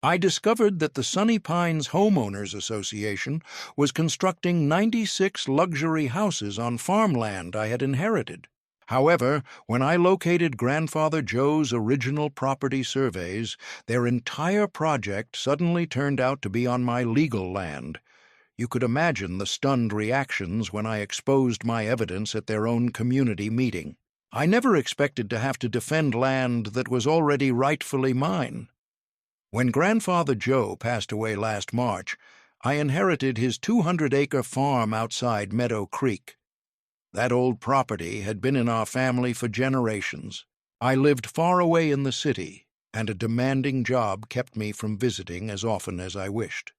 I discovered that the Sunny Pines Homeowners Association was constructing 96 luxury houses on farmland I had inherited. However, when I located Grandfather Joe's original property surveys, their entire project suddenly turned out to be on my legal land. You could imagine the stunned reactions when I exposed my evidence at their own community meeting. I never expected to have to defend land that was already rightfully mine. When Grandfather Joe passed away last March, I inherited his 200-acre farm outside Meadow Creek. That old property had been in our family for generations. I lived far away in the city, and a demanding job kept me from visiting as often as I wished.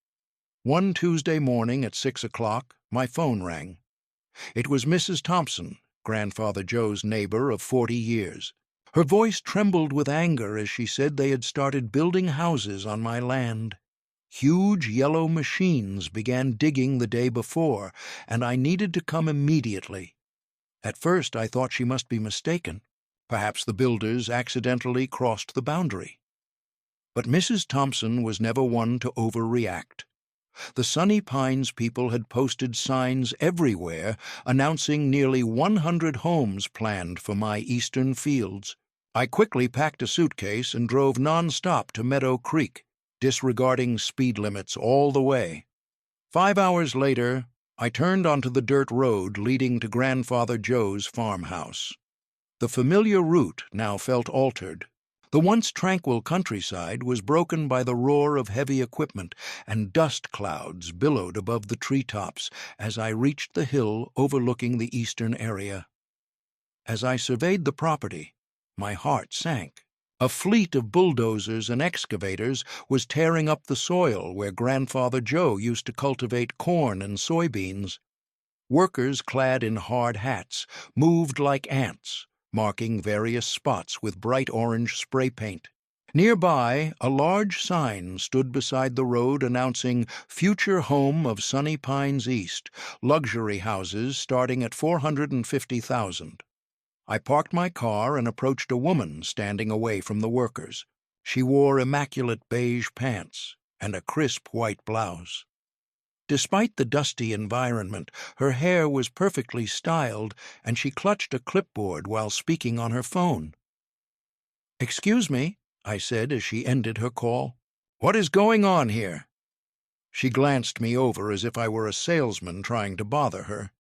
One Tuesday morning at 6 o'clock, my phone rang. It was Mrs. Thompson, Grandfather Joe's neighbor of 40 years. Her voice trembled with anger as she said they had started building houses on my land. Huge yellow machines began digging the day before, and I needed to come immediately. At first I thought she must be mistaken. Perhaps the builders accidentally crossed the boundary. But Mrs. Thompson was never one to overreact. The Sunny Pines people had posted signs everywhere announcing nearly 100 homes planned for my eastern fields. I quickly packed a suitcase and drove nonstop to Meadow Creek, disregarding speed limits all the way. 5 hours later, I turned onto the dirt road leading to Grandfather Joe's farmhouse. The familiar route now felt altered. The once tranquil countryside was broken by the roar of heavy equipment, and dust clouds billowed above the treetops as I reached the hill overlooking the eastern area. As I surveyed the property, my heart sank. A fleet of bulldozers and excavators was tearing up the soil where Grandfather Joe used to cultivate corn and soybeans. Workers clad in hard hats moved like ants, marking various spots with bright orange spray paint. Nearby, a large sign stood beside the road announcing "Future Home of Sunny Pines East, luxury houses starting at $450,000. I parked my car and approached a woman standing away from the workers. She wore immaculate beige pants and a crisp white blouse. Despite the dusty environment, her hair was perfectly styled, and she clutched a clipboard while speaking on her phone. "Excuse me," I said as she ended her call. "What is going on here?" She glanced me over as if I were a salesman trying to bother her.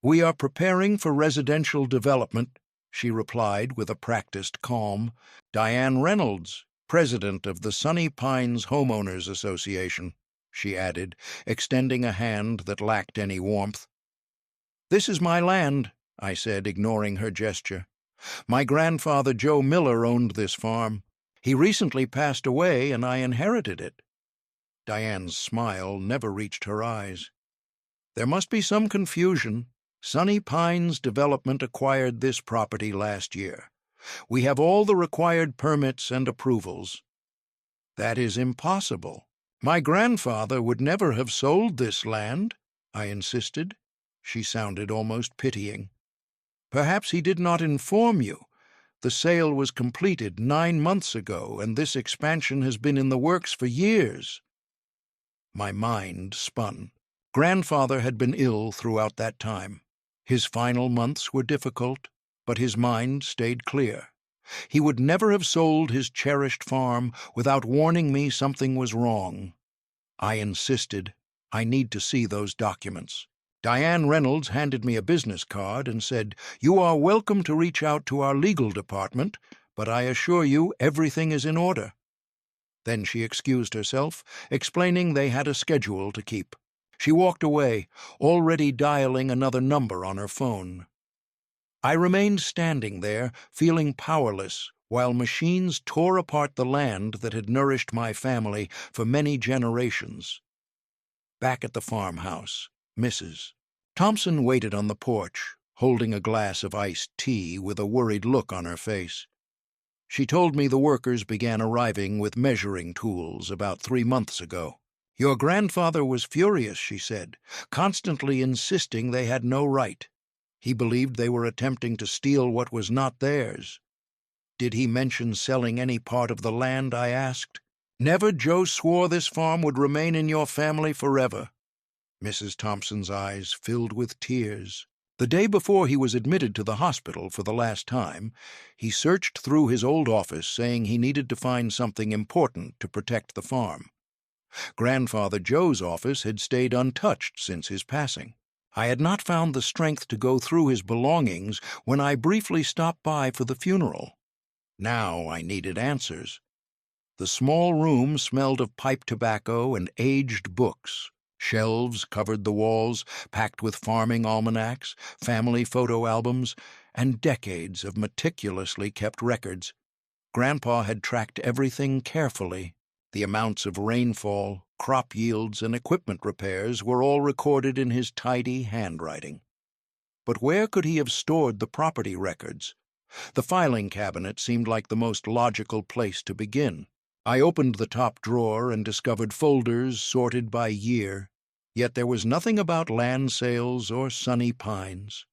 "We are preparing for residential development," she replied with a practiced calm. "Diane Reynolds, president of the Sunny Pines Homeowners Association," she added, extending a hand that lacked any warmth. "This is my land," I said, ignoring her gesture. "My grandfather Joe Miller owned this farm. He recently passed away, and I inherited it." Diane's smile never reached her eyes. "There must be some confusion. Sunny Pines Development acquired this property last year. We have all the required permits and approvals." "That is impossible. My grandfather would never have sold this land," I insisted. She sounded almost pitying. "Perhaps he did not inform you. The sale was completed 9 months ago, and this expansion has been in the works for years." My mind spun. Grandfather had been ill throughout that time. His final months were difficult, but his mind stayed clear. He would never have sold his cherished farm without warning me something was wrong. I insisted. "I need to see those documents." Diane Reynolds handed me a business card and said, "You are welcome to reach out to our legal department, but I assure you everything is in order." Then she excused herself, explaining they had a schedule to keep. She walked away, already dialing another number on her phone. I remained standing there, feeling powerless, while machines tore apart the land that had nourished my family for many generations. Back at the farmhouse, Mrs. Thompson waited on the porch, holding a glass of iced tea with a worried look on her face. She told me the workers began arriving with measuring tools about 3 months ago. "Your grandfather was furious," she said, "constantly insisting they had no right. He believed they were attempting to steal what was not theirs." "Did he mention selling any part of the land?" I asked. Never Joe swore this farm would remain in your family forever. Mrs. Thompson's eyes filled with tears. The day before he was admitted to the hospital for the last time, he searched through his old office saying he needed to find something important to protect the farm. Grandfather Joe's office had stayed untouched since his passing. I had not found the strength to go through his belongings when I briefly stopped by for the funeral. Now I needed answers. The small room smelled of pipe tobacco and aged books. Shelves covered the walls, packed with farming almanacs, family photo albums, and decades of meticulously kept records. Grandpa had tracked everything carefully. The amounts of rainfall, crop yields, and equipment repairs were all recorded in his tidy handwriting. But where could he have stored the property records? The filing cabinet seemed like the most logical place to begin. I opened the top drawer and discovered folders sorted by year, yet there was nothing about land sales or Sunny Pines.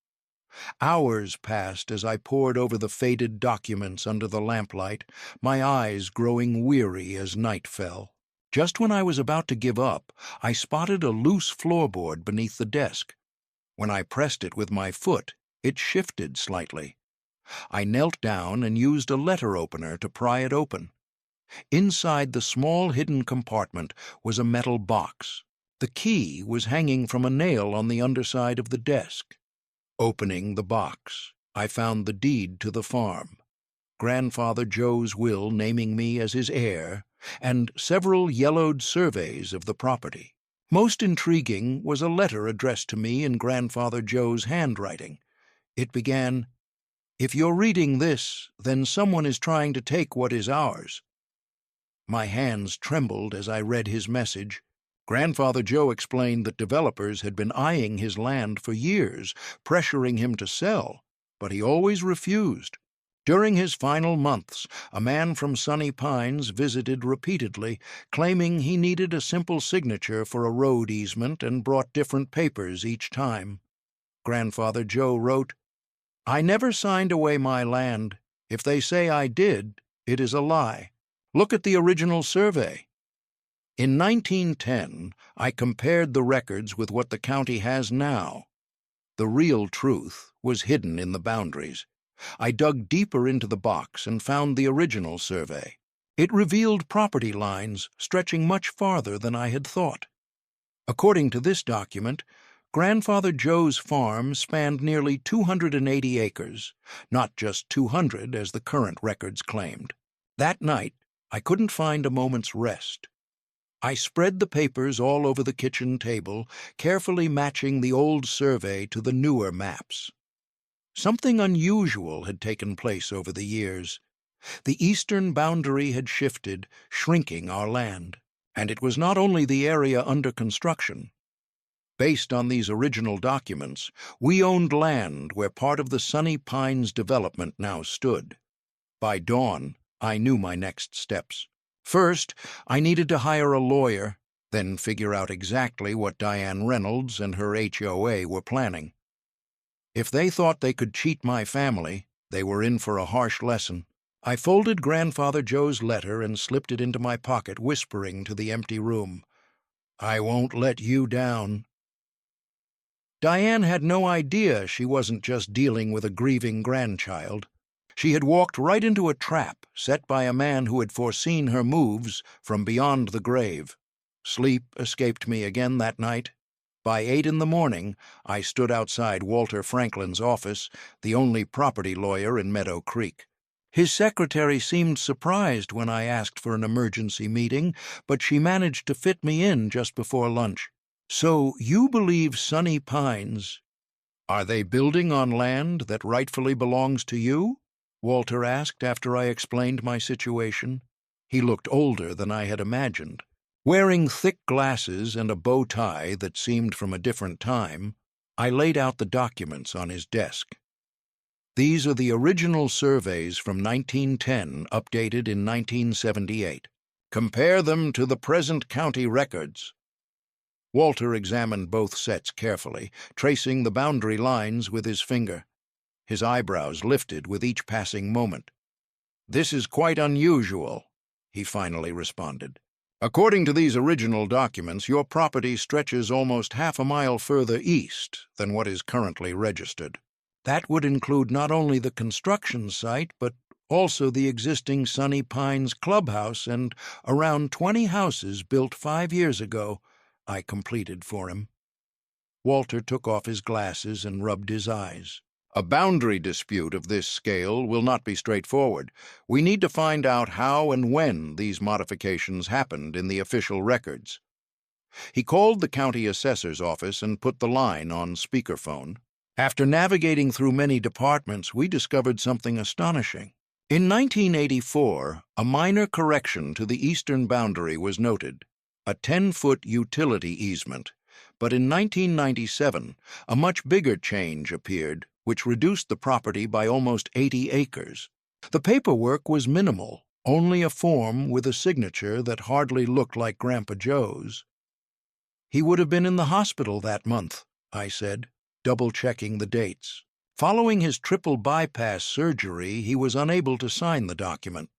Hours passed as I pored over the faded documents under the lamplight, my eyes growing weary as night fell. Just when I was about to give up, I spotted a loose floorboard beneath the desk. When I pressed it with my foot, it shifted slightly. I knelt down and used a letter opener to pry it open. Inside the small hidden compartment was a metal box. The key was hanging from a nail on the underside of the desk. Opening the box, I found the deed to the farm, Grandfather Joe's will naming me as his heir, and several yellowed surveys of the property. Most intriguing was a letter addressed to me in Grandfather Joe's handwriting. It began, "If you're reading this, then someone is trying to take what is ours." My hands trembled as I read his message. Grandfather Joe explained that developers had been eyeing his land for years, pressuring him to sell, but he always refused. During his final months, a man from Sunny Pines visited repeatedly, claiming he needed a simple signature for a road easement and brought different papers each time. Grandfather Joe wrote, "I never signed away my land. If they say I did, it is a lie. Look at the original survey." In 1910, I compared the records with what the county has now. The real truth was hidden in the boundaries. I dug deeper into the box and found the original survey. It revealed property lines stretching much farther than I had thought. According to this document, Grandfather Joe's farm spanned nearly 280 acres, not just 200 as the current records claimed. That night, I couldn't find a moment's rest. I spread the papers all over the kitchen table, carefully matching the old survey to the newer maps. Something unusual had taken place over the years. The eastern boundary had shifted, shrinking our land, and it was not only the area under construction. Based on these original documents, we owned land where part of the Sunny Pines development now stood. By dawn, I knew my next steps. First, I needed to hire a lawyer, then figure out exactly what Diane Reynolds and her HOA were planning. If they thought they could cheat my family, they were in for a harsh lesson. I folded Grandfather Joe's letter and slipped it into my pocket, whispering to the empty room, "I won't let you down." Diane had no idea she wasn't just dealing with a grieving grandchild. She had walked right into a trap set by a man who had foreseen her moves from beyond the grave. Sleep escaped me again that night. By 8 in the morning, I stood outside Walter Franklin's office, the only property lawyer in Meadow Creek. His secretary seemed surprised when I asked for an emergency meeting, but she managed to fit me in just before lunch. "So you believe Sunny Pines? Are they building on land that rightfully belongs to you?" Walter asked after I explained my situation. He looked older than I had imagined. Wearing thick glasses and a bow tie that seemed from a different time, I laid out the documents on his desk. "These are the original surveys from 1910, updated in 1978. Compare them to the present county records." Walter examined both sets carefully, tracing the boundary lines with his finger. His eyebrows lifted with each passing moment. "This is quite unusual. he finally responded. According to these original documents, your property stretches almost half a mile further east than what is currently registered. That would include not only the construction site, but also the existing Sunny Pines clubhouse and around 20 houses built 5 years ago, I completed for him. Walter took off his glasses and rubbed his eyes. A boundary dispute of this scale will not be straightforward. We need to find out how and when these modifications happened in the official records. He called the county assessor's office and put the line on speakerphone. After navigating through many departments, we discovered something astonishing. In 1984, a minor correction to the eastern boundary was noted, a 10-foot utility easement. But in 1997, a much bigger change appeared, which reduced the property by almost 80 acres. The paperwork was minimal, only a form with a signature that hardly looked like Grandpa Joe's. He would have been in the hospital that month, I said, double-checking the dates. Following his triple bypass surgery, he was unable to sign the document.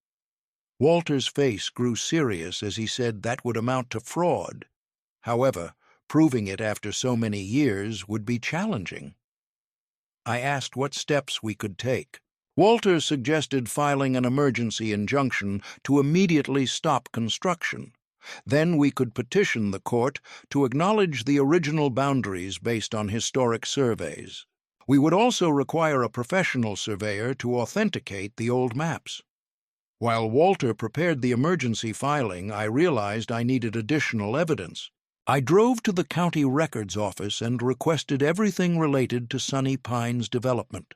Walter's face grew serious as he said that would amount to fraud. However, proving it after so many years would be challenging. I asked what steps we could take. Walter suggested filing an emergency injunction to immediately stop construction. Then we could petition the court to acknowledge the original boundaries based on historic surveys. We would also require a professional surveyor to authenticate the old maps. While Walter prepared the emergency filing, I realized I needed additional evidence. I drove to the county records office and requested everything related to Sunny Pines development.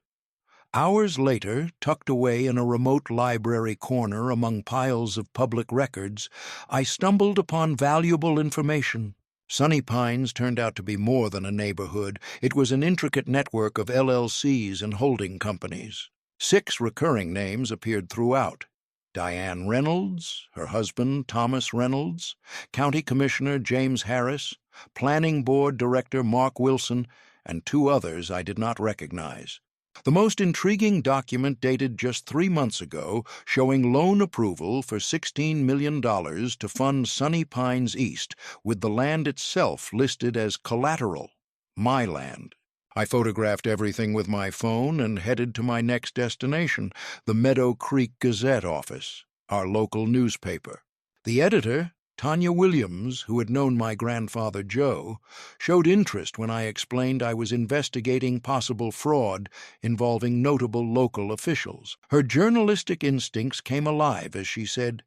Hours later, tucked away in a remote library corner among piles of public records, I stumbled upon valuable information. Sunny Pines turned out to be more than a neighborhood. It was an intricate network of LLCs and holding companies. 6 recurring names appeared throughout. Diane Reynolds, her husband Thomas Reynolds, County Commissioner James Harris, Planning Board Director Mark Wilson, and 2 others I did not recognize. The most intriguing document dated just 3 months ago, showing loan approval for $16 million to fund Sunny Pines East, with the land itself listed as collateral, my land. I photographed everything with my phone and headed to my next destination, the Meadow Creek Gazette office, our local newspaper. The editor, Tanya Williams, who had known my grandfather Joe, showed interest when I explained I was investigating possible fraud involving notable local officials. Her journalistic instincts came alive as she said,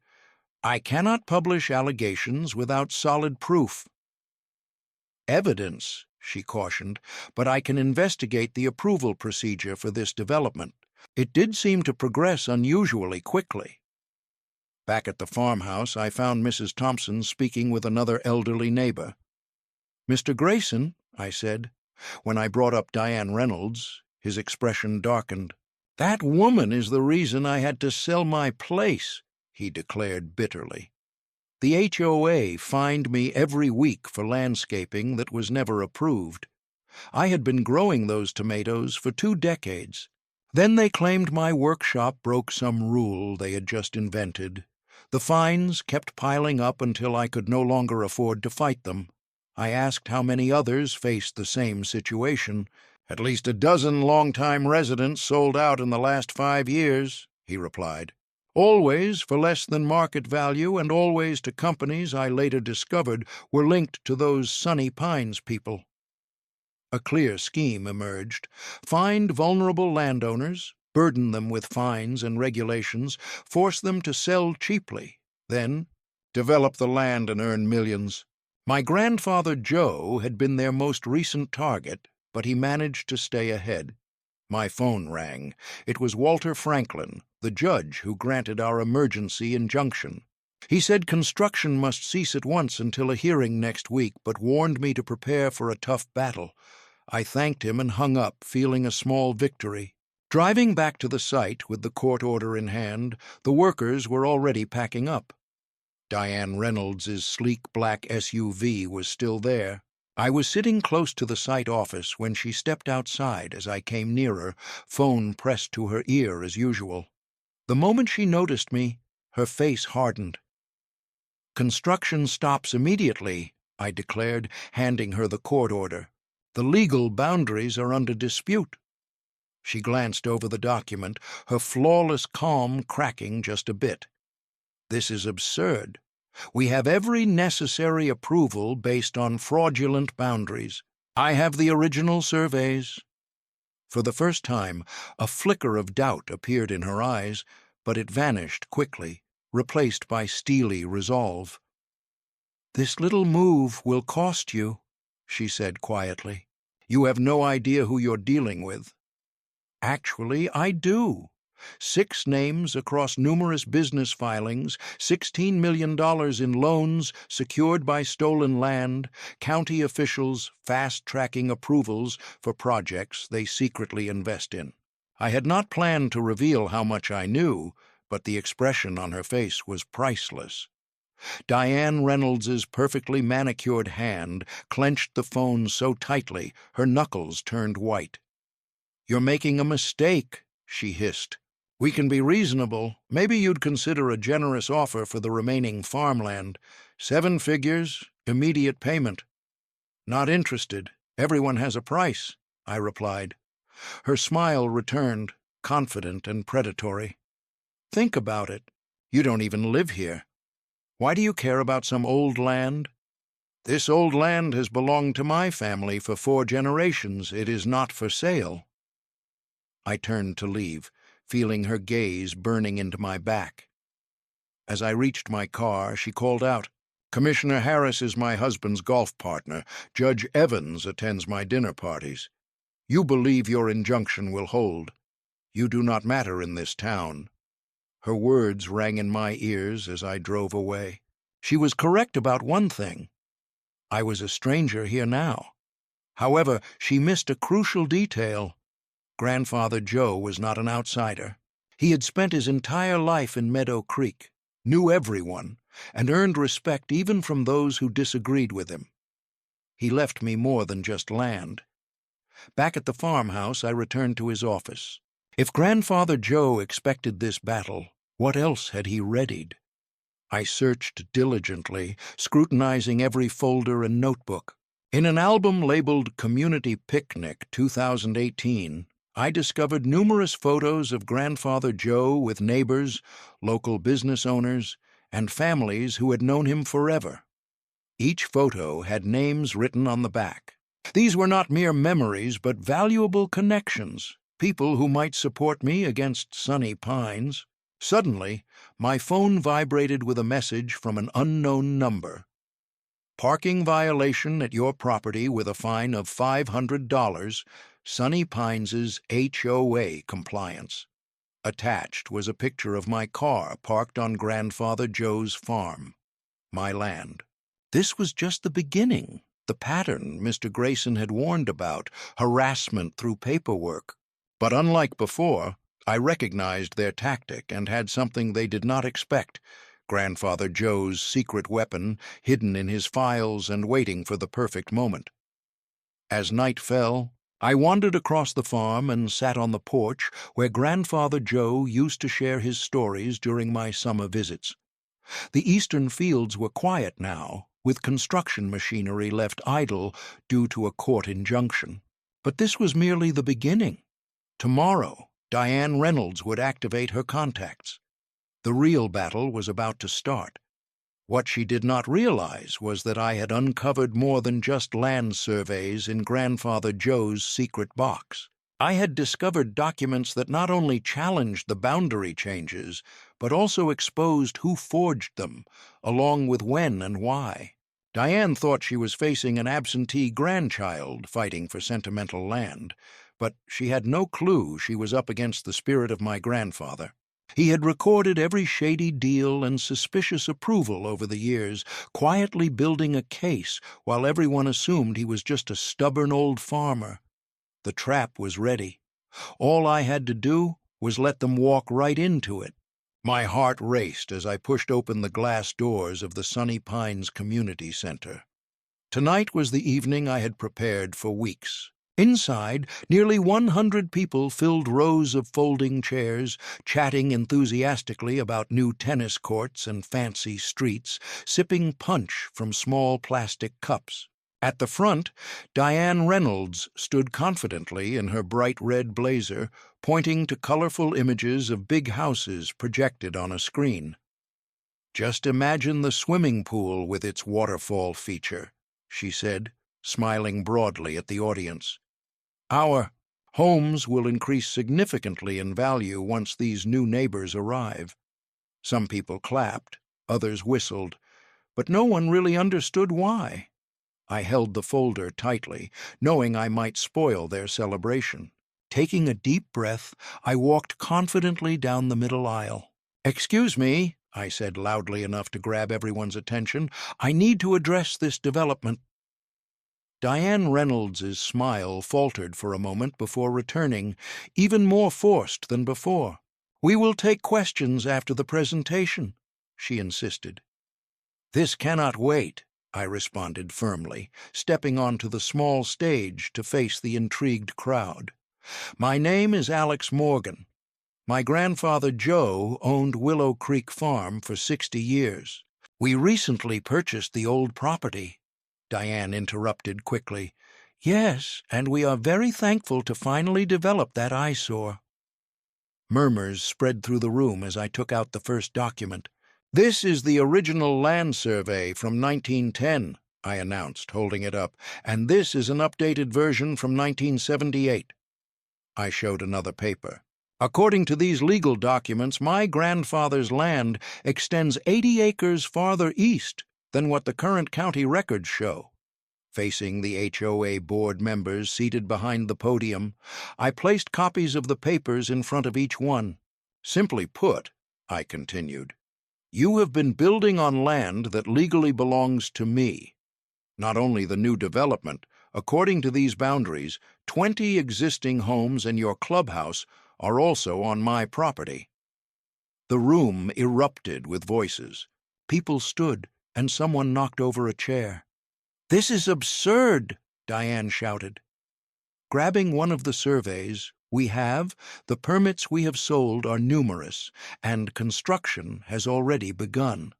"I cannot publish allegations without solid proof." "Evidence," she cautioned, "but I can investigate the approval procedure for this development." It did seem to progress unusually quickly. Back at the farmhouse, I found Mrs. Thompson speaking with another elderly neighbor. "Mr. Grayson," I said. When I brought up Diane Reynolds, his expression darkened. "That woman is the reason I had to sell my place," he declared bitterly. "The HOA fined me every week for landscaping that was never approved. I had been growing those tomatoes for 2 decades. Then they claimed my workshop broke some rule they had just invented. The fines kept piling up until I could no longer afford to fight them. I asked how many others faced the same situation. "At least a dozen longtime residents sold out in the last 5 years," he replied. "Always for less than market value, and always to companies I later discovered were linked to those Sunny Pines people." A clear scheme emerged. Find vulnerable landowners, burden them with fines and regulations, force them to sell cheaply, then develop the land and earn millions. My grandfather Joe had been their most recent target, but he managed to stay ahead. My phone rang. It was Walter Franklin, the judge who granted our emergency injunction. He said construction must cease at once until a hearing next week, but warned me to prepare for a tough battle. I thanked him and hung up, feeling a small victory. Driving back to the site with the court order in hand, the workers were already packing up. Diane Reynolds' sleek black SUV was still there. I was sitting close to the site office when she stepped outside as I came nearer, phone pressed to her ear as usual. The moment she noticed me, Her face hardened. "Construction stops immediately," I declared, handing her the court order. "The legal boundaries are under dispute." She glanced over the document, her flawless calm cracking just a bit. "This is absurd. We have every necessary approval based on fraudulent boundaries. I have the original surveys." For the first time, a flicker of doubt appeared in her eyes, but it vanished quickly, replaced by steely resolve. "This little move will cost you," she said quietly. "You have no idea who you're dealing with." "Actually, I do. 6 names across numerous business filings, $16 million in loans secured by stolen land, county officials fast-tracking approvals for projects they secretly invest in." I had not planned to reveal how much I knew, but the expression on her face was priceless. Diane Reynolds's perfectly manicured hand clenched the phone so tightly her knuckles turned white. "You're making a mistake," she hissed. "We can be reasonable. Maybe you'd consider a generous offer for the remaining farmland. 7 figures, immediate payment." "Not interested. Everyone has a price," I replied. Her smile returned, confident and predatory. "Think about it. You don't even live here. Why do you care about some old land?" "This old land has belonged to my family for 4 generations. It is not for sale." I turned to leave, feeling her gaze burning into my back. As I reached my car, she called out, "Commissioner Harris is my husband's golf partner. Judge Evans attends my dinner parties. You believe your injunction will hold. You do not matter in this town." Her words rang in my ears as I drove away. She was correct about one thing. I was a stranger here now. However, she missed a crucial detail. Grandfather Joe was not an outsider. He had spent his entire life in Meadow Creek, knew everyone, and earned respect even from those who disagreed with him. He left me more than just land. Back at the farmhouse, I returned to his office. If Grandfather Joe expected this battle, what else had he readied? I searched diligently, scrutinizing every folder and notebook. In an album labeled Community Picnic 2018, I discovered numerous photos of Grandfather Joe with neighbors, local business owners, and families who had known him forever. Each photo had names written on the back. These were not mere memories, but valuable connections, people who might support me against Sunny Pines. Suddenly, my phone vibrated with a message from an unknown number. "Parking violation at your property with a fine of $500, Sunny Pines' HOA compliance." Attached was a picture of my car parked on Grandfather Joe's farm, my land. This was just the beginning, the pattern Mr. Grayson had warned about, harassment through paperwork. But unlike before, I recognized their tactic and had something they did not expect: Grandfather Joe's secret weapon hidden in his files and waiting for the perfect moment. As night fell, I wandered across the farm and sat on the porch where Grandfather Joe used to share his stories during my summer visits. The eastern fields were quiet now, with construction machinery left idle due to a court injunction. But this was merely the beginning. Tomorrow, Diane Reynolds would activate her contacts. The real battle was about to start. What she did not realize was that I had uncovered more than just land surveys in Grandfather Joe's secret box. I had discovered documents that not only challenged the boundary changes, but also exposed who forged them, along with when and why. Diane thought she was facing an absentee grandchild fighting for sentimental land, but she had no clue she was up against the spirit of my grandfather. He had recorded every shady deal and suspicious approval over the years, quietly building a case while everyone assumed he was just a stubborn old farmer. The trap was ready. All I had to do was let them walk right into it. My heart raced as I pushed open the glass doors of the Sunny Pines Community Center. Tonight was the evening I had prepared for weeks. Inside, nearly 100 people filled rows of folding chairs, chatting enthusiastically about new tennis courts and fancy streets, sipping punch from small plastic cups. At the front, Diane Reynolds stood confidently in her bright red blazer, pointing to colorful images of big houses projected on a screen. "Just imagine the swimming pool with its waterfall feature," she said, smiling broadly at the audience. "Our homes will increase significantly in value once these new neighbors arrive." Some people clapped, others whistled, but no one really understood why. I held the folder tightly, knowing I might spoil their celebration. Taking a deep breath, I walked confidently down the middle aisle. "Excuse me," I said loudly enough to grab everyone's attention. "I need to address this development." Diane Reynolds's smile faltered for a moment before returning, even more forced than before. "We will take questions after the presentation," she insisted. "This cannot wait," I responded firmly, stepping onto the small stage to face the intrigued crowd. "My name is Alex Morgan. My grandfather Joe owned Willow Creek Farm for 60 years. We recently purchased the old property," Diane interrupted quickly. "Yes, and we are very thankful to finally develop that eyesore." Murmurs spread through the room as I took out the first document. "This is the original land survey from 1910, I announced, holding it up, "and this is an updated version from 1978. I showed another paper. "According to these legal documents, my grandfather's land extends 80 acres farther east than what the current county records show." Facing the HOA board members seated behind the podium, I placed copies of the papers in front of each one. "Simply put," I continued, "you have been building on land that legally belongs to me. Not only the new development, according to these boundaries, 20 existing homes and your clubhouse are also on my property." The room erupted with voices. People stood, and someone knocked over a chair. "This is absurd!" Diane shouted. Grabbing one of the surveys, the permits we have sold are numerous, and construction has already begun.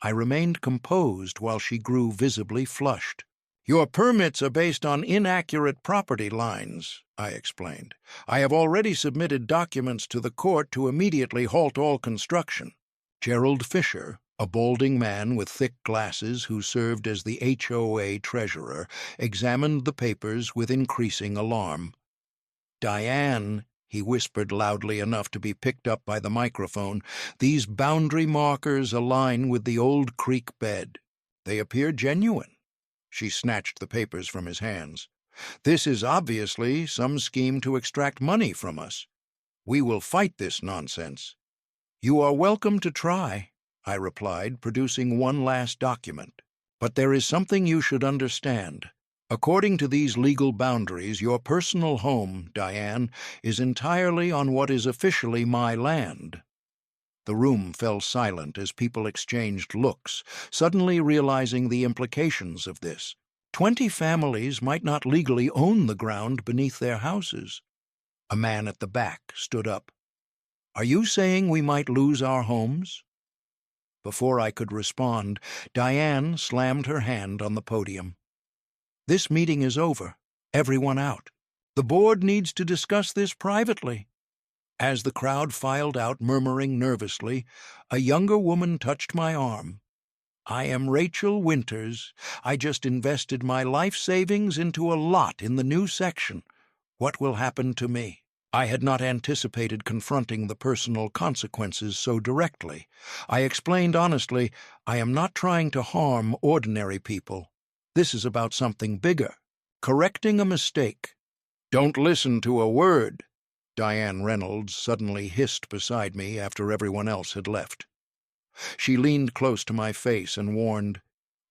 I remained composed while she grew visibly flushed. "Your permits are based on inaccurate property lines," I explained. "I have already submitted documents to the court to immediately halt all construction." Gerald Fisher, a balding man with thick glasses who served as the HOA treasurer, examined the papers with increasing alarm. "Diane," he whispered loudly enough to be picked up by the microphone, "these boundary markers align with the old creek bed. They appear genuine." She snatched the papers from his hands. "This is obviously some scheme to extract money from us. We will fight this nonsense." "You are welcome to try," I replied, producing one last document. "But there is something you should understand. According to these legal boundaries, your personal home, Diane, is entirely on what is officially my land." The room fell silent as people exchanged looks, suddenly realizing the implications of this. 20 families might not legally own the ground beneath their houses. A man at the back stood up. "Are you saying we might lose our homes?" Before I could respond, Diane slammed her hand on the podium. "This meeting is over. Everyone out. The board needs to discuss this privately." As the crowd filed out, murmuring nervously, a younger woman touched my arm. "I am Rachel Winters. I just invested my life savings into a lot in the new section. What will happen to me?" I had not anticipated confronting the personal consequences so directly. I explained honestly, "I am not trying to harm ordinary people. This is about something bigger. Correcting a mistake." "Don't listen to a word," Diane Reynolds suddenly hissed beside me after everyone else had left. She leaned close to my face and warned,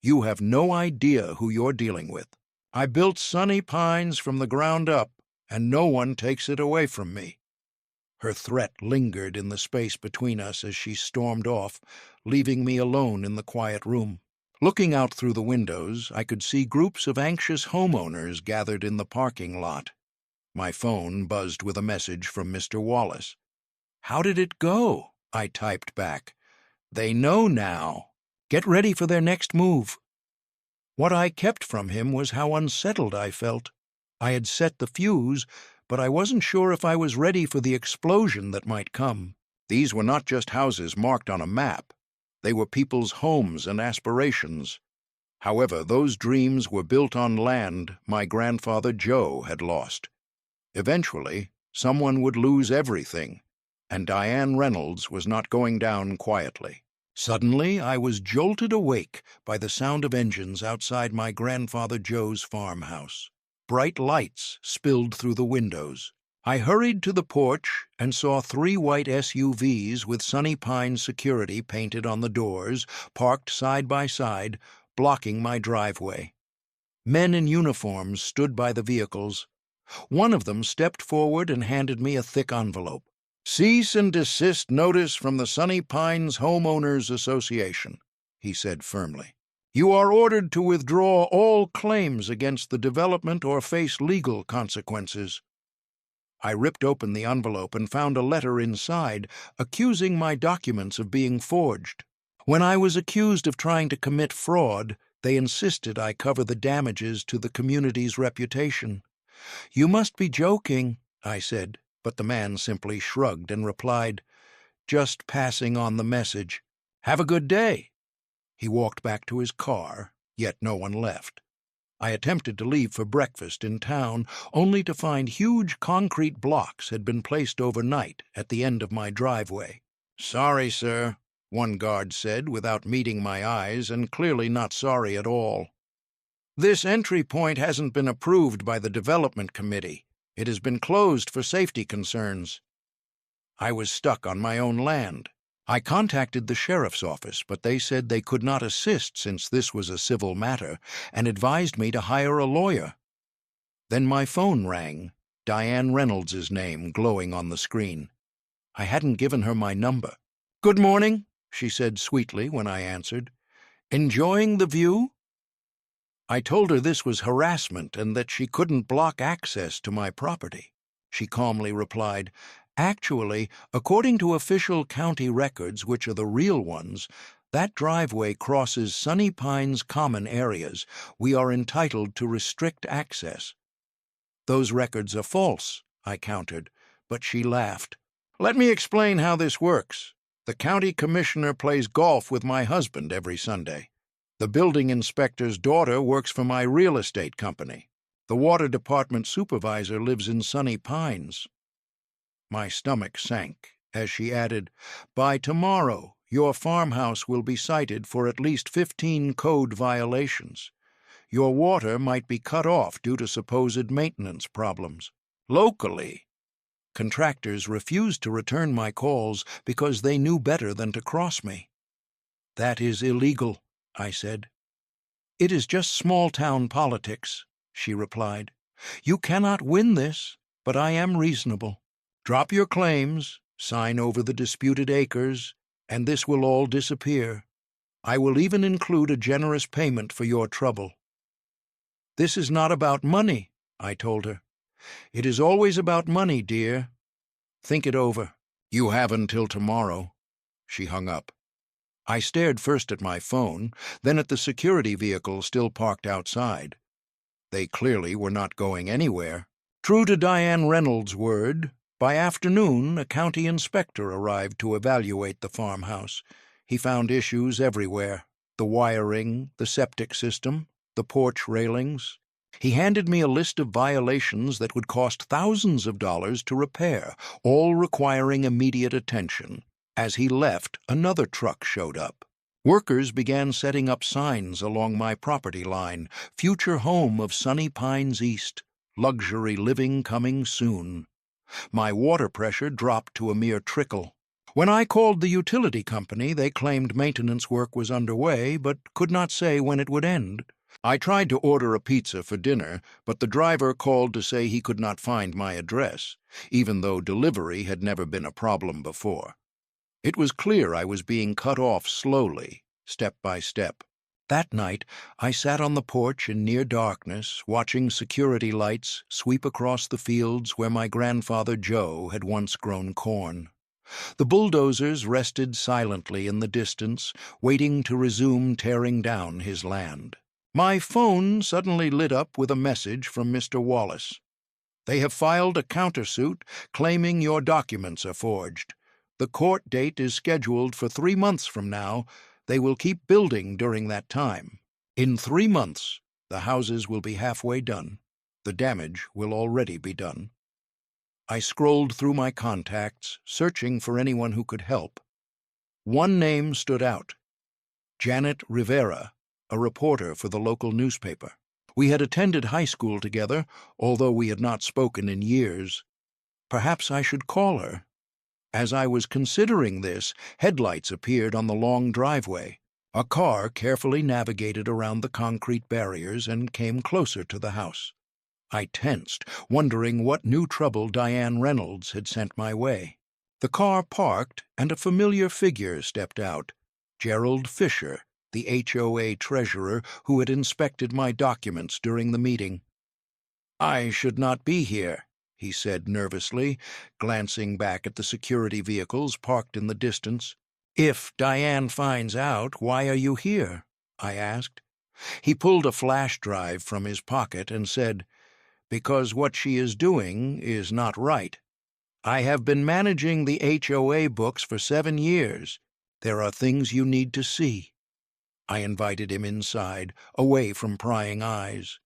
"You have no idea who you're dealing with. I built Sunny Pines from the ground up, and no one takes it away from me." Her threat lingered in the space between us as she stormed off, leaving me alone in the quiet room. Looking out through the windows, I could see groups of anxious homeowners gathered in the parking lot. My phone buzzed with a message from Mr. Wallace. "How did it go?" I typed back. "They know now. Get ready for their next move." What I kept from him was how unsettled I felt. I had set the fuse, but I wasn't sure if I was ready for the explosion that might come. These were not just houses marked on a map. They were people's homes and aspirations. However, those dreams were built on land my grandfather Joe had lost. Eventually, someone would lose everything, and Diane Reynolds was not going down quietly. Suddenly, I was jolted awake by the sound of engines outside my grandfather Joe's farmhouse. Bright lights spilled through the windows. I hurried to the porch and saw 3 white SUVs with Sunny Pine security painted on the doors, parked side by side, blocking my driveway. Men in uniforms stood by the vehicles. One of them stepped forward and handed me a thick envelope. "Cease and desist notice from the Sunny Pines Homeowners Association," he said firmly. "You are ordered to withdraw all claims against the development or face legal consequences." I ripped open the envelope and found a letter inside accusing my documents of being forged. When I was accused of trying to commit fraud, they insisted I cover the damages to the community's reputation. "You must be joking," I said, but the man simply shrugged and replied, "Just passing on the message. Have a good day." He walked back to his car, yet no one left. I attempted to leave for breakfast in town, only to find huge concrete blocks had been placed overnight at the end of my driveway. "Sorry, sir," one guard said without meeting my eyes, and clearly not sorry at all. "This entry point hasn't been approved by the development committee. It has been closed for safety concerns." I was stuck on my own land. I contacted the sheriff's office, but they said they could not assist since this was a civil matter, and advised me to hire a lawyer. Then my phone rang, Diane Reynolds' name glowing on the screen. I hadn't given her my number. "Good morning," she said sweetly when I answered. "Enjoying the view?" I told her this was harassment and that she couldn't block access to my property. She calmly replied, "Actually, according to official county records, which are the real ones, that driveway crosses Sunny Pines common areas. We are entitled to restrict access." "Those records are false," I countered, but she laughed. "Let me explain how this works. The county commissioner plays golf with my husband every Sunday. The building inspector's daughter works for my real estate company. The water department supervisor lives in Sunny Pines." My stomach sank as she added, "By tomorrow, your farmhouse will be cited for at least 15 code violations. Your water might be cut off due to supposed maintenance problems. Locally, contractors refused to return my calls because they knew better than to cross me." "That is illegal," I said. "It is just small-town politics," she replied. "You cannot win this, but I am reasonable. Drop your claims, sign over the disputed acres, and this will all disappear. I will even include a generous payment for your trouble." "This is not about money," I told her. "It is always about money, dear. Think it over." "You have until tomorrow." She hung up. I stared first at my phone, then at the security vehicle still parked outside. They clearly were not going anywhere. True to Diane Reynolds' word, by afternoon a county inspector arrived to evaluate the farmhouse. He found issues everywhere: the wiring, the septic system, the porch railings. He handed me a list of violations that would cost thousands of dollars to repair, all requiring immediate attention. As he left, another truck showed up. Workers began setting up signs along my property line: "Future home of Sunny Pines East. Luxury living coming soon." My water pressure dropped to a mere trickle. When I called the utility company, they claimed maintenance work was underway, but could not say when it would end. I tried to order a pizza for dinner, but the driver called to say he could not find my address, even though delivery had never been a problem before. It was clear I was being cut off slowly, step by step. That night, I sat on the porch in near darkness, watching security lights sweep across the fields where my grandfather Joe had once grown corn. The bulldozers rested silently in the distance, waiting to resume tearing down his land. My phone suddenly lit up with a message from Mr. Wallace. "They have filed a countersuit claiming your documents are forged. The court date is scheduled for 3 months from now. They will keep building during that time. In 3 months, the houses will be halfway done. The damage will already be done." I scrolled through my contacts, searching for anyone who could help. One name stood out: Janet Rivera, a reporter for the local newspaper. We had attended high school together, although we had not spoken in years. Perhaps I should call her. As I was considering this, headlights appeared on the long driveway. A car carefully navigated around the concrete barriers and came closer to the house. I tensed, wondering what new trouble Diane Reynolds had sent my way. The car parked, and a familiar figure stepped out: Gerald Fisher, the HOA treasurer who had inspected my documents during the meeting. "I should not be here," he said nervously, glancing back at the security vehicles parked in the distance. "If Diane finds out, why are you here?" I asked. He pulled a flash drive from his pocket and said, "Because what she is doing is not right. I have been managing the HOA books for 7 years. There are things you need to see." I invited him inside, away from prying eyes.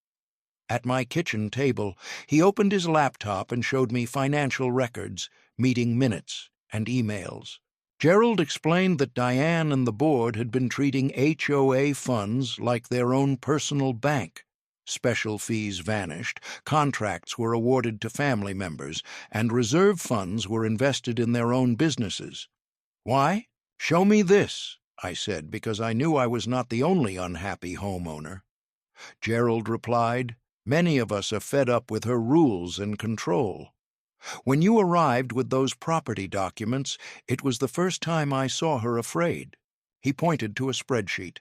At my kitchen table, he opened his laptop and showed me financial records, meeting minutes, and emails. Gerald explained that Diane and the board had been treating HOA funds like their own personal bank. Special fees vanished, contracts were awarded to family members, and reserve funds were invested in their own businesses. "Why? Show me this," I said, because I knew I was not the only unhappy homeowner. Gerald replied, "Many of us are fed up with her rules and control. When you arrived with those property documents, it was the first time I saw her afraid." He pointed to a spreadsheet.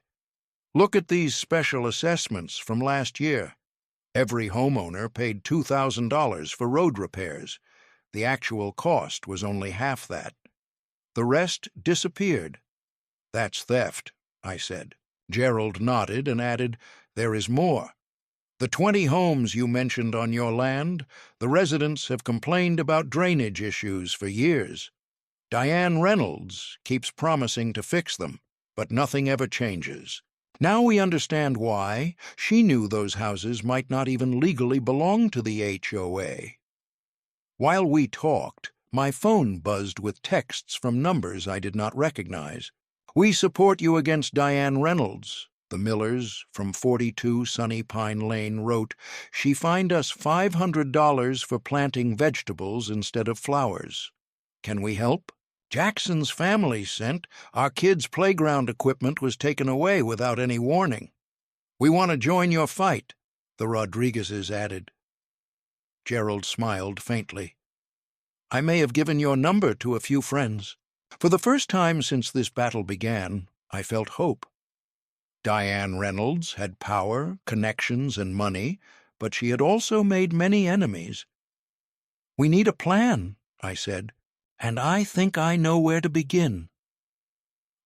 "Look at these special assessments from last year. Every homeowner paid $2,000 for road repairs. The actual cost was only half that. The rest disappeared." "That's theft," I said. Gerald nodded and added, "There is more. The 20 homes you mentioned on your land, the residents have complained about drainage issues for years. Diane Reynolds keeps promising to fix them, but nothing ever changes. Now we understand why. She knew those houses might not even legally belong to the HOA." While we talked, my phone buzzed with texts from numbers I did not recognize. "We support you against Diane Reynolds," the Millers from 42 Sunny Pine Lane wrote. "She fined us $500 for planting vegetables instead of flowers. Can we help? Jackson's family sent. Our kids' playground equipment was taken away without any warning. We want to join your fight," the Rodriguezes added. Gerald smiled faintly. "I may have given your number to a few friends." For the first time since this battle began, I felt hope. Diane Reynolds had power, connections, and money, but she had also made many enemies. "We need a plan," I said, "and I think I know where to begin."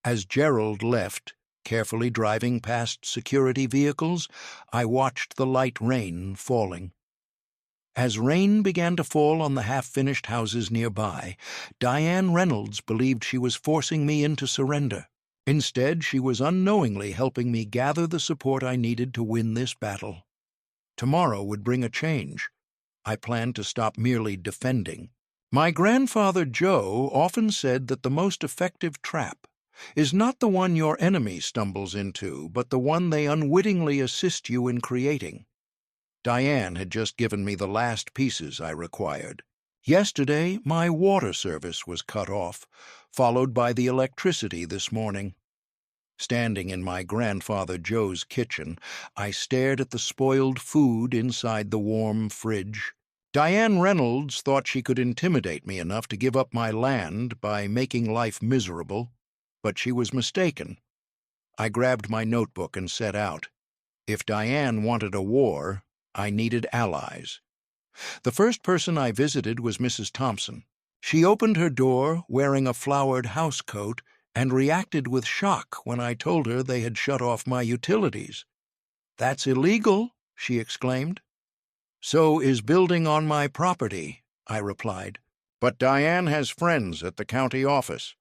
As Gerald left, carefully driving past security vehicles, I watched the light rain falling. As rain began to fall on the half-finished houses nearby, Diane Reynolds believed she was forcing me into surrender. Instead, she was unknowingly helping me gather the support I needed to win this battle. Tomorrow would bring a change. I planned to stop merely defending. My grandfather Joe often said that the most effective trap is not the one your enemy stumbles into, but the one they unwittingly assist you in creating. Diane had just given me the last pieces I required. Yesterday, my water service was cut off, followed by the electricity this morning. Standing in my grandfather Joe's kitchen, I stared at the spoiled food inside the warm fridge. Diane Reynolds thought she could intimidate me enough to give up my land by making life miserable, but she was mistaken. I grabbed my notebook and set out. If Diane wanted a war, I needed allies. The first person I visited was Mrs. Thompson. She opened her door wearing a flowered housecoat and reacted with shock when I told her they had shut off my utilities. "That's illegal," she exclaimed. "So is building on my property," I replied. "But Diane has friends at the county office."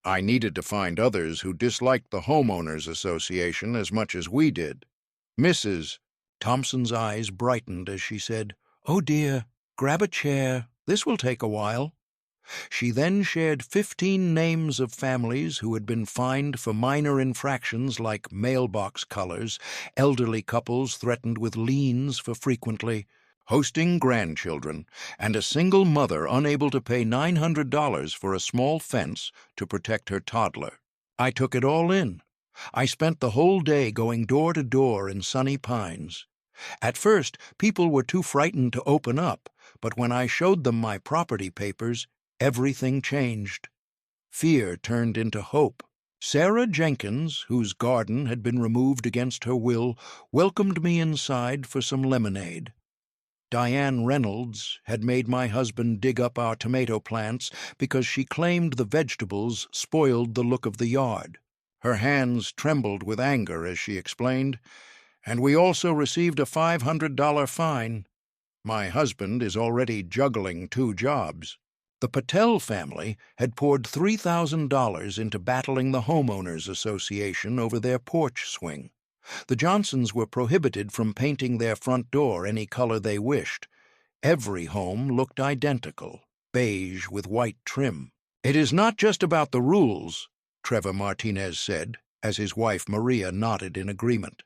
I needed to find others who disliked the homeowners association as much as we did. Mrs. Thompson's eyes brightened as she said, "Oh dear, grab a chair. This will take a while." She then shared 15 names of families who had been fined for minor infractions like mailbox colors, elderly couples threatened with liens for frequently hosting grandchildren, and a single mother unable to pay $900 for a small fence to protect her toddler. I took it all in. I spent the whole day going door to door in Sunny Pines. At first, people were too frightened to open up, but when I showed them my property papers, everything changed. Fear turned into hope. Sarah Jenkins, whose garden had been removed against her will, welcomed me inside for some lemonade. Diane Reynolds had made my husband dig up our tomato plants because she claimed the vegetables spoiled the look of the yard. Her hands trembled with anger as she explained, "And we also received a $500 fine. My husband is already juggling 2 jobs." The Patel family had poured $3,000 into battling the homeowners association over their porch swing. The Johnsons were prohibited from painting their front door any color they wished. Every home looked identical, beige with white trim. "It is not just about the rules," Trevor Martinez said, as his wife Maria nodded in agreement.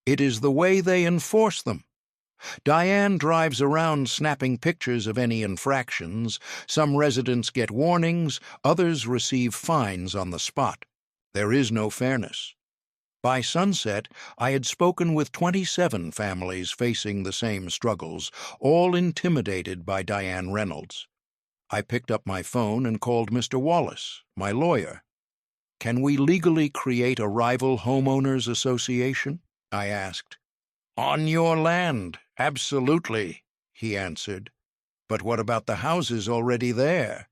"It is the way they enforce them. Diane drives around snapping pictures of any infractions. Some residents get warnings, others receive fines on the spot. There is no fairness." By sunset, I had spoken with 27 families facing the same struggles, all intimidated by Diane Reynolds. I picked up my phone and called Mr. Wallace, my lawyer. "Can we legally create a rival homeowners association?" I asked. "On your land, absolutely," he answered. "But what about the houses already there?"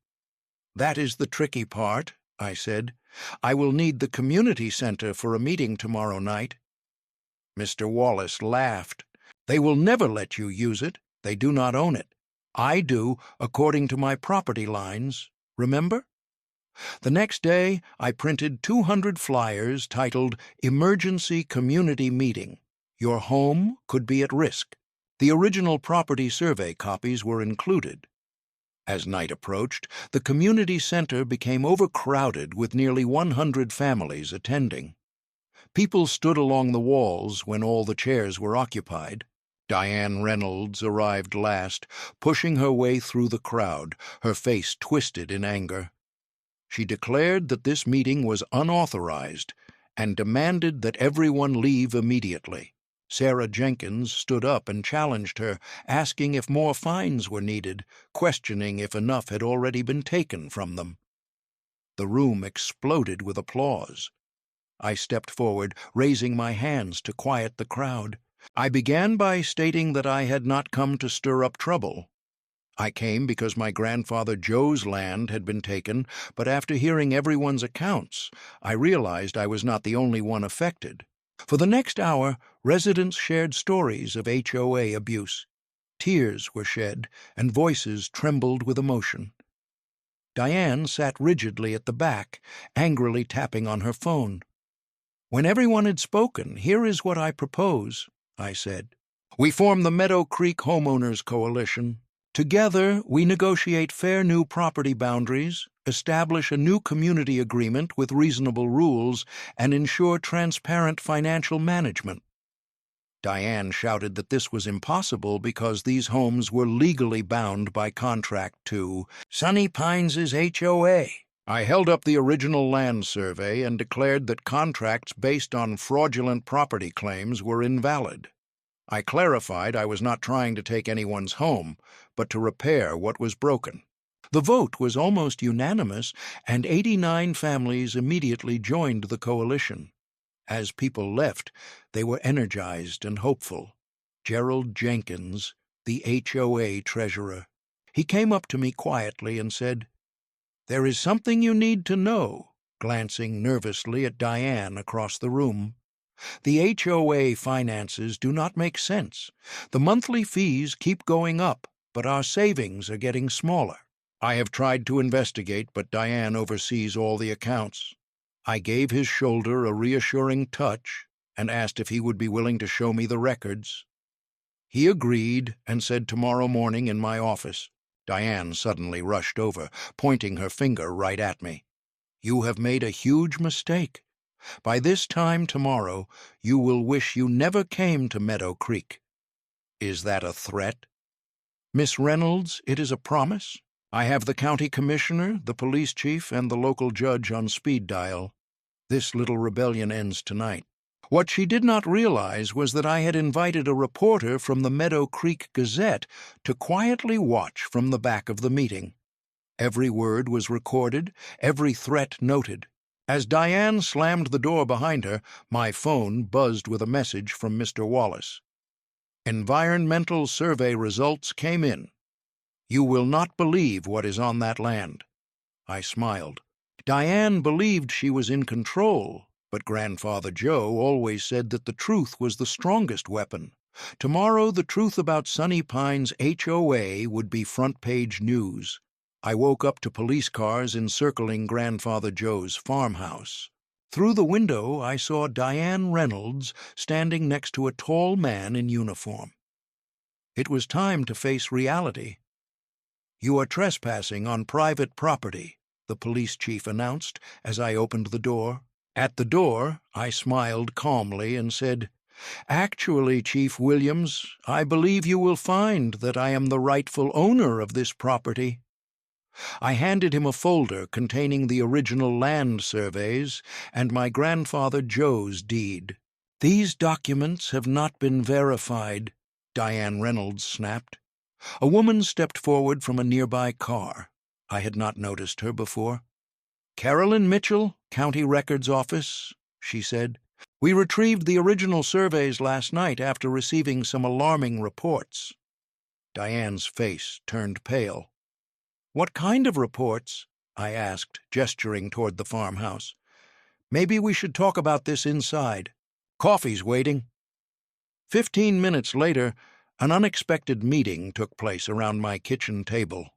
"That is the tricky part," I said. "I will need the community center for a meeting tomorrow night." Mr. Wallace laughed. "They will never let you use it. They do not own it. I do, according to my property lines. Remember?" The next day, I printed 200 flyers titled "Emergency Community Meeting. Your home could be at risk." The original property survey copies were included. As night approached, the community center became overcrowded with nearly 100 families attending. People stood along the walls when all the chairs were occupied. Diane Reynolds arrived last, pushing her way through the crowd, her face twisted in anger. She declared that this meeting was unauthorized and demanded that everyone leave immediately. Sarah Jenkins stood up and challenged her, asking if more fines were needed, questioning if enough had already been taken from them. The room exploded with applause. I stepped forward, raising my hands to quiet the crowd. I began by stating that I had not come to stir up trouble. I came because my grandfather Joe's land had been taken, but after hearing everyone's accounts, I realized I was not the only one affected. For the next hour, residents shared stories of HOA abuse. Tears were shed, and voices trembled with emotion. Diane sat rigidly at the back, angrily tapping on her phone. "When everyone had spoken, here is what I propose," I said. "We form the Meadow Creek Homeowners Coalition. Together, we negotiate fair new property boundaries, establish a new community agreement with reasonable rules, and ensure transparent financial management." Diane shouted that this was impossible because these homes were legally bound by contract to Sunny Pines' HOA. I held up the original land survey and declared that contracts based on fraudulent property claims were invalid. I clarified I was not trying to take anyone's home, but to repair what was broken. The vote was almost unanimous, and 89 families immediately joined the coalition. As people left, they were energized and hopeful. Gerald Jenkins, the HOA treasurer. He came up to me quietly and said, "There is something you need to know," glancing nervously at Diane across the room. "The HOA finances do not make sense. The monthly fees keep going up, but our savings are getting smaller. I have tried to investigate, but Diane oversees all the accounts." I gave his shoulder a reassuring touch and asked if he would be willing to show me the records. He agreed and said tomorrow morning in my office. Diane suddenly rushed over, pointing her finger right at me. "You have made a huge mistake. By this time tomorrow, you will wish you never came to Meadow Creek." "Is that a threat?" "Miss Reynolds, it is a promise. I have the county commissioner, the police chief, and the local judge on speed dial. This little rebellion ends tonight." What she did not realize was that I had invited a reporter from the Meadow Creek Gazette to quietly watch from the back of the meeting. Every word was recorded, every threat noted. As Diane slammed the door behind her, my phone buzzed with a message from Mr. Wallace. "Environmental survey results came in. You will not believe what is on that land." I smiled. Diane believed she was in control, but Grandfather Joe always said that the truth was the strongest weapon. Tomorrow the truth about Sunny Pines HOA would be front-page news. I woke up to police cars encircling Grandfather Joe's farmhouse. Through the window I saw Diane Reynolds standing next to a tall man in uniform. It was time to face reality. "You are trespassing on private property," the police chief announced as I opened the door. At the door, I smiled calmly and said, "Actually, Chief Williams, I believe you will find that I am the rightful owner of this property." I handed him a folder containing the original land surveys and my grandfather Joe's deed. "These documents have not been verified," Diane Reynolds snapped. A woman stepped forward from a nearby car. I had not noticed her before. "Carolyn Mitchell, County Records Office," she said. "We retrieved the original surveys last night after receiving some alarming reports." Diane's face turned pale. "What kind of reports?" I asked, gesturing toward the farmhouse. "Maybe we should talk about this inside. Coffee's waiting." 15 minutes later, an unexpected meeting took place around my kitchen table.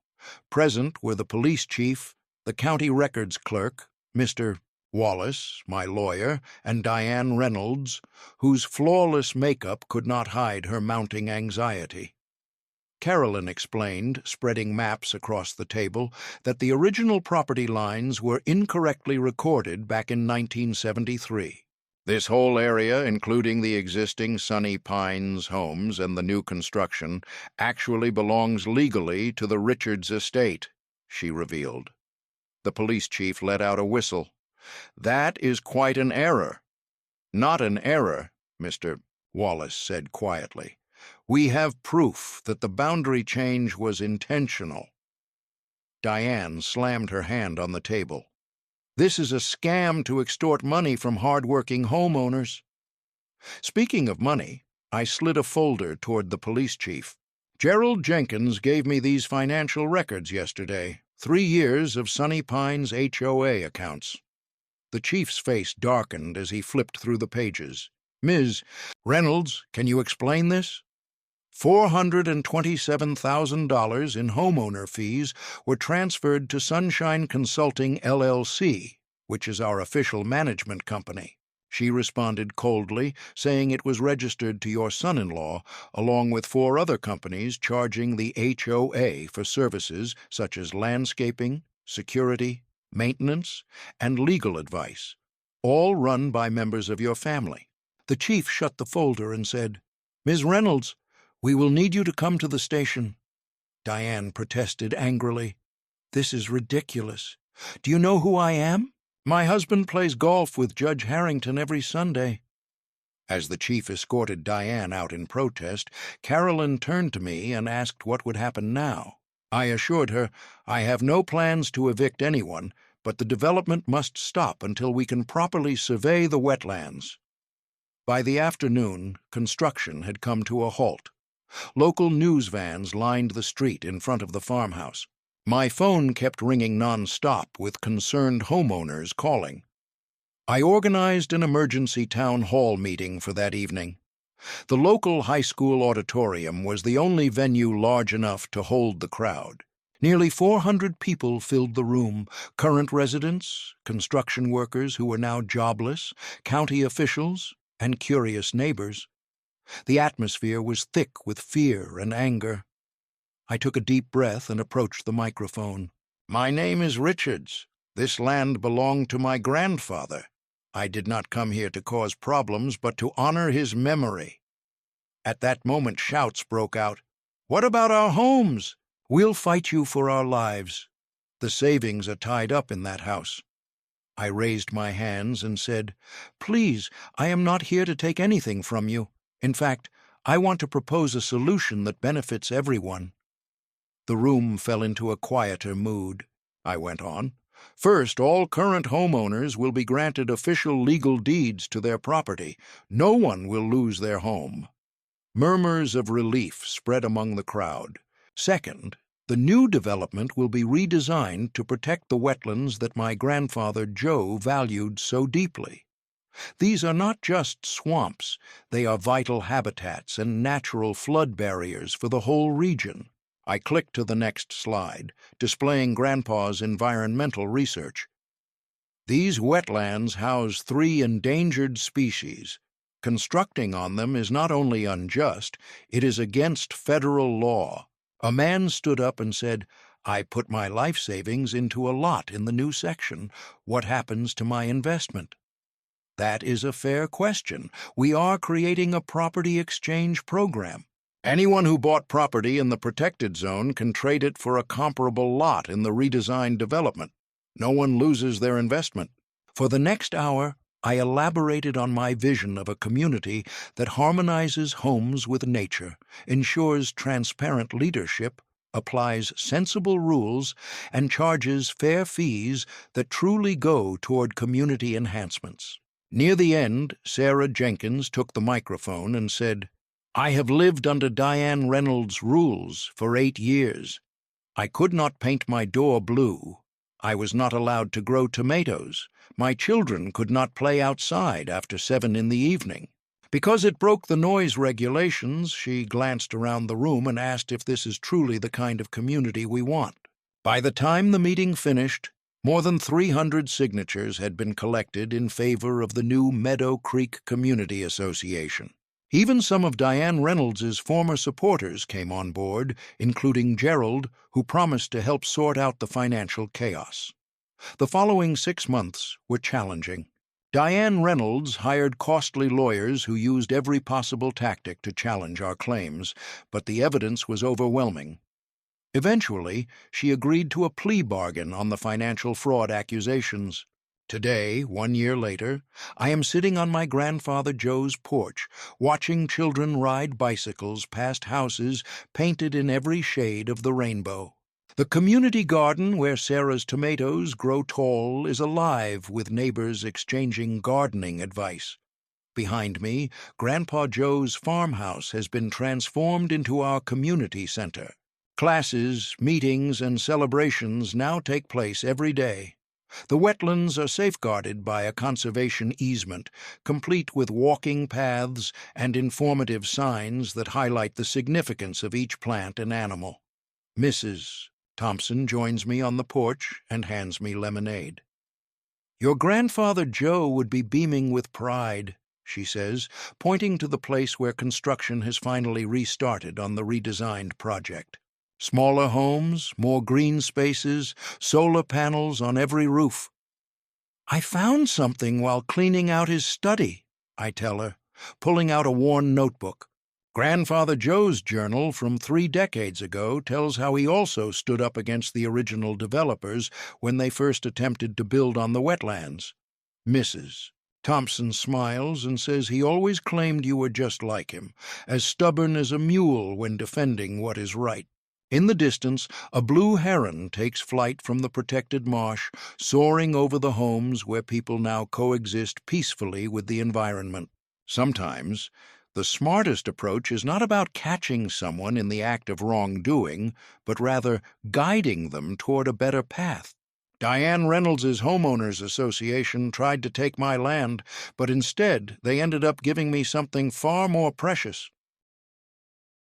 Present were the police chief, the county records clerk, Mr. Wallace, my lawyer, and Diane Reynolds, whose flawless makeup could not hide her mounting anxiety. Carolyn explained, spreading maps across the table, that the original property lines were incorrectly recorded back in 1973. "This whole area, including the existing Sunny Pines homes and the new construction, actually belongs legally to the Richards estate," she revealed. The police chief let out a whistle. "That is quite an error." "Not an error," Mr. Wallace said quietly. "We have proof that the boundary change was intentional." Diane slammed her hand on the table. "This is a scam to extort money from hard-working homeowners." Speaking of money, I slid a folder toward the police chief. "Gerald Jenkins gave me these financial records yesterday. 3 years of Sunny Pines HOA accounts." The chief's face darkened as he flipped through the pages. "Ms. Reynolds, can you explain this?" $427,000 in homeowner fees were transferred to Sunshine Consulting LLC, which is our official management company. She responded coldly, saying it was registered to your son-in-law, along with 4 other companies charging the HOA for services such as landscaping, security, maintenance, and legal advice, all run by members of your family. The chief shut the folder and said, "Ms. Reynolds, we will need you to come to the station." Diane protested angrily. "This is ridiculous. Do you know who I am? My husband plays golf with Judge Harrington every Sunday." As the chief escorted Diane out in protest, Carolyn turned to me and asked what would happen now. I assured her, "I have no plans to evict anyone, but the development must stop until we can properly survey the wetlands. By the afternoon, construction had come to a halt. Local news vans lined the street in front of the farmhouse. My phone kept ringing non-stop with concerned homeowners calling. I organized an emergency town hall meeting for that evening. The local high school auditorium was the only venue large enough to hold the crowd. Nearly 400 people filled the room, current residents, construction workers who were now jobless, county officials, and curious neighbors. The atmosphere was thick with fear and anger. I took a deep breath and approached the microphone. "My name is Richards. This land belonged to my grandfather. I did not come here to cause problems, but to honor his memory." At that moment, shouts broke out. "What about our homes? We'll fight you for our lives. The savings are tied up in that house." I raised my hands and said, "Please, I am not here to take anything from you. In fact, I want to propose a solution that benefits everyone." The room fell into a quieter mood. I went on. "First, all current homeowners will be granted official legal deeds to their property. No one will lose their home." Murmurs of relief spread among the crowd. Second, the new development will be redesigned to protect the wetlands that my grandfather Joe valued so deeply. These are not just swamps, they are vital habitats and natural flood barriers for the whole region. I clicked to the next slide, displaying Grandpa's environmental research. These wetlands house 3 endangered species. Constructing on them is not only unjust, it is against federal law. A man stood up and said, "I put my life savings into a lot in the new section. What happens to my investment?" That is a fair question. We are creating a property exchange program. Anyone who bought property in the protected zone can trade it for a comparable lot in the redesigned development. No one loses their investment. For the next hour, I elaborated on my vision of a community that harmonizes homes with nature, ensures transparent leadership, applies sensible rules, and charges fair fees that truly go toward community enhancements. Near the end, Sarah Jenkins took the microphone and said, "I have lived under Diane Reynolds' rules for 8 years. I could not paint my door blue. I was not allowed to grow tomatoes. My children could not play outside after 7 in the evening. Because it broke the noise regulations," she glanced around the room and asked if this is truly the kind of community we want. By the time the meeting finished, more than 300 signatures had been collected in favor of the new Meadow Creek Community Association. Even some of Diane Reynolds' former supporters came on board, including Gerald, who promised to help sort out the financial chaos. The following 6 months were challenging. Diane Reynolds hired costly lawyers who used every possible tactic to challenge our claims, but the evidence was overwhelming. Eventually, she agreed to a plea bargain on the financial fraud accusations. Today, 1 year later, I am sitting on my grandfather Joe's porch, watching children ride bicycles past houses painted in every shade of the rainbow. The community garden where Sarah's tomatoes grow tall is alive with neighbors exchanging gardening advice. Behind me, Grandpa Joe's farmhouse has been transformed into our community center. Classes, meetings, and celebrations now take place every day. The wetlands are safeguarded by a conservation easement, complete with walking paths and informative signs that highlight the significance of each plant and animal. Mrs. Thompson joins me on the porch and hands me lemonade. "Your grandfather Joe would be beaming with pride," she says, pointing to the place where construction has finally restarted on the redesigned project. Smaller homes, more green spaces, solar panels on every roof. "I found something while cleaning out his study," I tell her, pulling out a worn notebook. Grandfather Joe's journal from 3 decades ago tells how he also stood up against the original developers when they first attempted to build on the wetlands. Mrs. Thompson smiles and says he always claimed you were just like him, as stubborn as a mule when defending what is right. In the distance, a blue heron takes flight from the protected marsh, soaring over the homes where people now coexist peacefully with the environment. Sometimes, the smartest approach is not about catching someone in the act of wrongdoing, but rather guiding them toward a better path. Diane Reynolds's Homeowners Association tried to take my land, but instead they ended up giving me something far more precious: